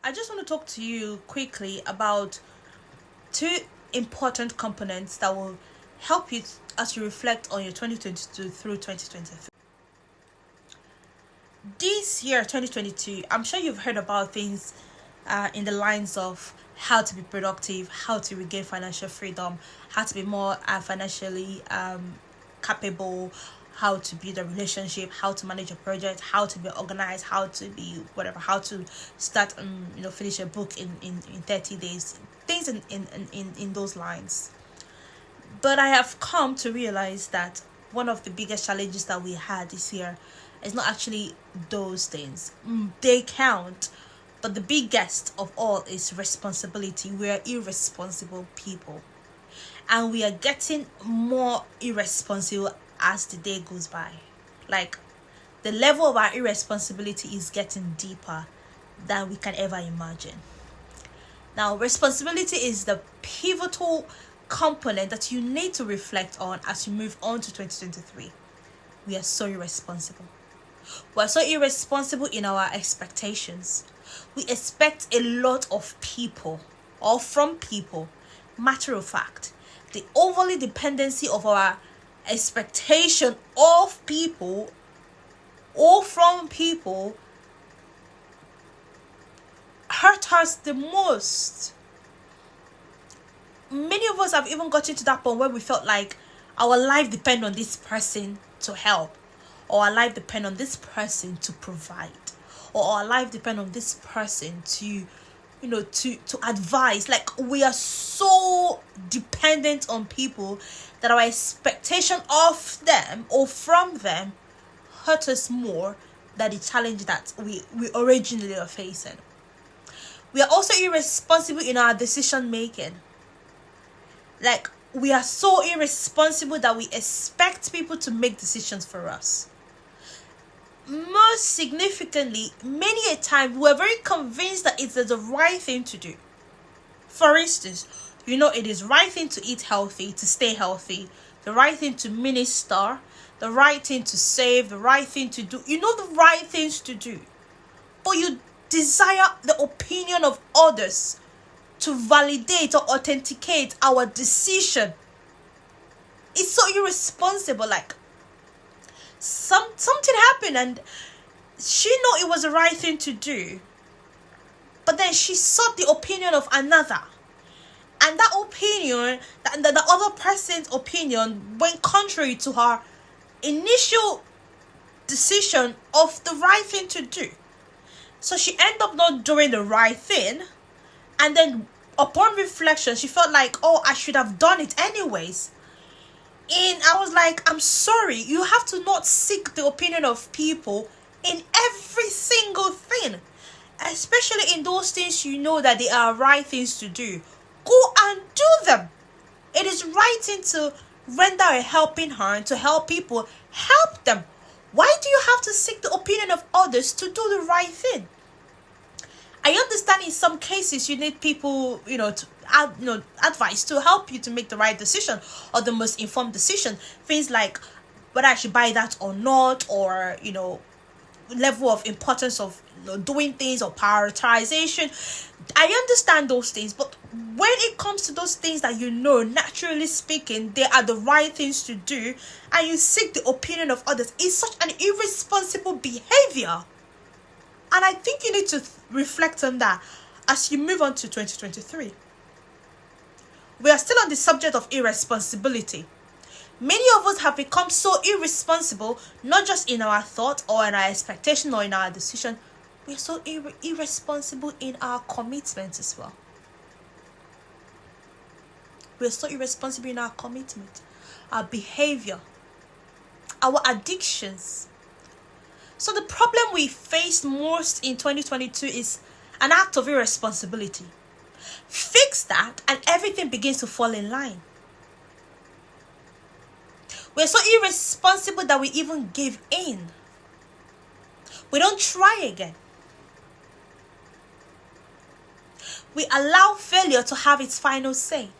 I just want to talk to you quickly about two important components that will help you as you reflect on your 2022 through 2023. This year, 2022, I'm sure you've heard about things in the lines of how to be productive, how to regain financial freedom, how to be more financially capable, how to build a relationship, how to manage a project, how to be organized, how to be whatever, how to start finish a book in 30 days, things in those lines. But I have come to realize that one of the biggest challenges that we had this year is not actually those things. They count, but the biggest of all is responsibility. We are irresponsible people, and we are getting more irresponsible as the day goes by. Like, the level of our irresponsibility is getting deeper than we can ever imagine. Now, responsibility is the pivotal component that you need to reflect on as you move on to 2023. We are so irresponsible. We are so irresponsible in our expectations. We expect a lot of people or from people. Matter of fact, the overly dependency of our expectation of people or from people hurt us the most. Many of us have even gotten to that point where we felt like our life depends on this person to help, or our life depends on this person to provide, or our life depends on this person to advise. Like, we are so dependent on people that our expectation of them or from them hurt us more than the challenge that we originally are facing. We are also irresponsible in our decision making. Like, we are so irresponsible that we expect people to make decisions for us. Most significantly, many a time we're very convinced that it's the right thing to do. For instance, it is right thing to eat healthy, to stay healthy, the right thing to minister, the right thing to save, the right thing to do. The right things to do. But you desire the opinion of others to validate or authenticate our decision. It's so irresponsible. Like, something happened and she knew it was the right thing to do, but then she sought the opinion of another, and that opinion, the other person's opinion, went contrary to her initial decision of the right thing to do. So she ended up not doing the right thing, and then upon reflection she felt like, oh, I should have done it anyways. And I was like, I'm sorry, you have to not seek the opinion of people in every single thing, especially in those things that they are right things to do. Go and do them. It is right thing to render a helping hand, to help people. Help them. Why do you have to seek the opinion of others to do the right thing? I understand in some cases you need people, to advice to help you to make the right decision or the most informed decision. Things like whether I should buy that or not, or level of importance of doing things or prioritization. I understand those things, but when it comes to those things that naturally speaking, they are the right things to do, and you seek the opinion of others, it's such an irresponsible behavior. And I think you need to reflect on that as you move on to 2023. We are still on the subject of irresponsibility. Many of us have become so irresponsible, not just in our thought or in our expectation or in our decision. We are so irresponsible in our commitment as well. We are so irresponsible in our commitment, our behavior, our addictions. So the problem we face most in 2022 is an act of irresponsibility. Fix that and everything begins to fall in line. We're so irresponsible that we even give in. We don't try again. We allow failure to have its final say.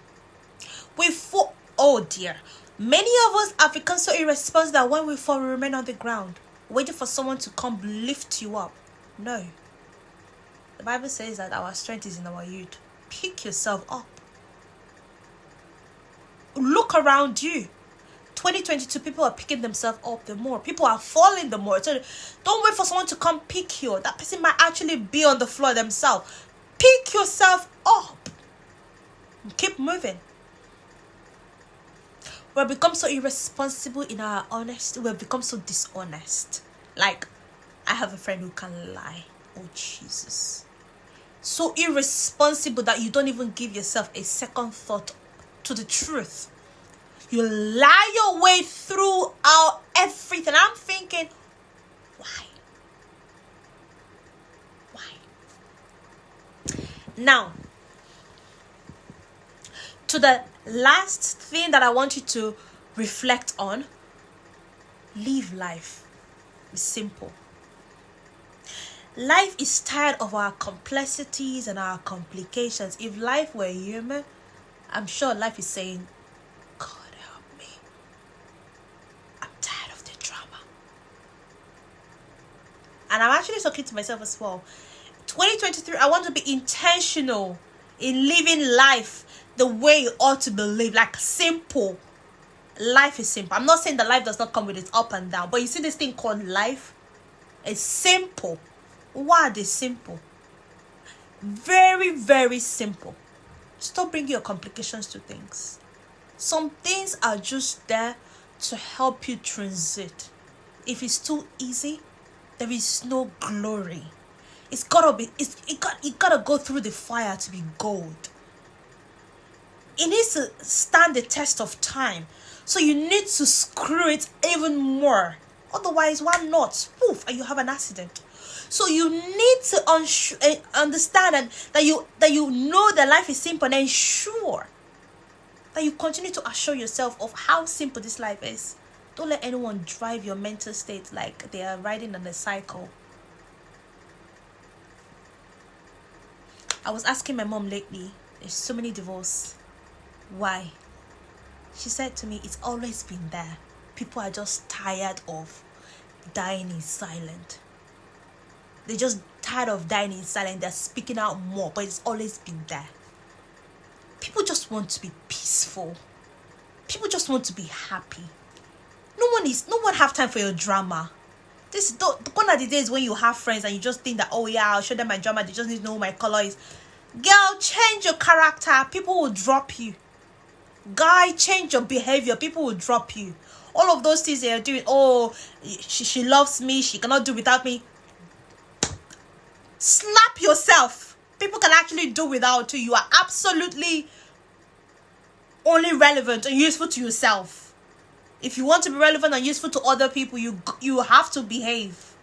Oh dear. Many of us have become so irresponsible that when we fall, we remain on the ground, waiting for someone to come lift you up. No. The Bible says that our strength is in our youth. Pick yourself up. Look around you. 2022, people are picking themselves up the more. People are falling the more. So don't wait for someone to come pick you. That person might actually be on the floor themselves. Pick yourself up. Keep moving. We've become so irresponsible in our honesty. We've become so dishonest. Like, I have a friend who can lie. Oh, Jesus. So irresponsible that you don't even give yourself a second thought to the truth. You lie your way through everything. I'm thinking, why? Now, to the last thing that I want you to reflect on, live life. It's simple. Life is tired of our complexities and our complications. If life were human, I'm sure life is saying, God help me. I'm tired of the drama. And I'm actually talking to myself as well. 2023, I want to be intentional in living life the way it ought to be lived. Like, simple. Life is simple. I'm not saying that life does not come with its up and down, but you see this thing called life? It's simple. Why is simple? Very, very simple. Stop bringing your complications to things. Some things are just there to help you transit. If it's too easy, there is no glory. It's gotta be. It gotta go through the fire to be gold. It needs to stand the test of time. So you need to screw it even more. Otherwise, one knot, poof, and you have an accident. So you need to understand that you know that life is simple, and ensure that you continue to assure yourself of how simple this life is. Don't let anyone drive your mental state like they are riding on a cycle. I was asking my mom lately, there's so many divorces. Why? She said to me, it's always been there. People are just tired of dying in silence. They're just tired of dying in silence. They're speaking out more, but it's always been there. People just want to be peaceful. People just want to be happy. No one have time for your drama. Gone are the days when you have friends and you just think that, oh yeah, I'll show them my drama. They just need to know what my color is. Girl, change your character. People will drop you. Guy, change your behavior. People will drop you. All of those things they are doing. Oh, she loves me. She cannot do without me. Slap yourself. People can actually do without you. You are absolutely only relevant and useful to yourself. If you want to be relevant and useful to other people, you have to behave.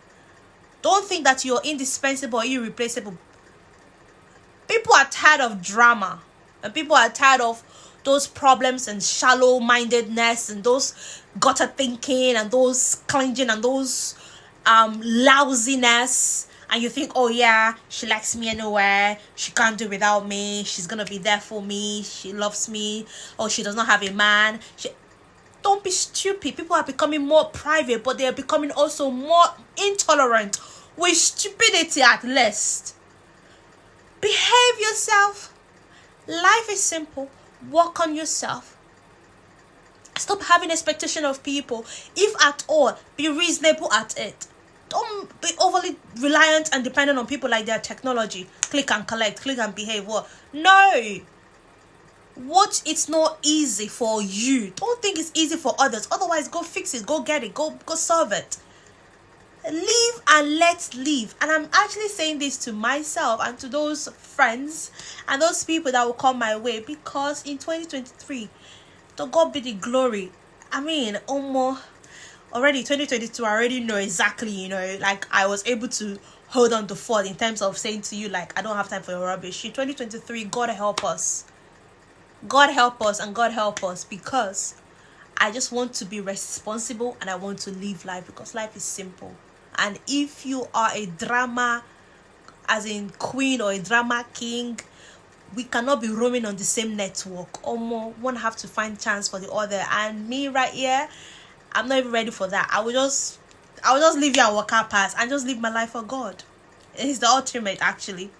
Don't think that you're indispensable or irreplaceable. People are tired of drama. And people are tired of those problems and shallow-mindedness and those gutter thinking and those clinging and those lousiness. And you think, oh yeah, she likes me anywhere. She can't do without me. She's going to be there for me. She loves me. Or she does not have a man. Don't be stupid. People are becoming more private, but they are becoming also more intolerant with stupidity at least. Behave yourself. Life is simple. Work on yourself. Stop having expectation of people. If at all, be reasonable at it. Don't be overly reliant and dependent on people like their technology. Click and collect, click and behave. What? No. What it's not easy for you. Don't think it's easy for others. Otherwise, go fix it. Go get it. Go solve it. Live and let live. And I'm actually saying this to myself and to those friends and those people that will come my way, because in 2023, to God be the glory. I mean, already 2022, I already know exactly, like I was able to hold on to fort in terms of saying to you, like, I don't have time for your rubbish. In 2023, God help us. God help us and God help us, because I just want to be responsible and I want to live life, because life is simple. And if you are a drama, as in queen or a drama king, we cannot be roaming on the same network. One have to find chance for the other. And me right here, I'm not even ready for that. I will just leave you and walk out past and just live my life for God. It's the ultimate, actually.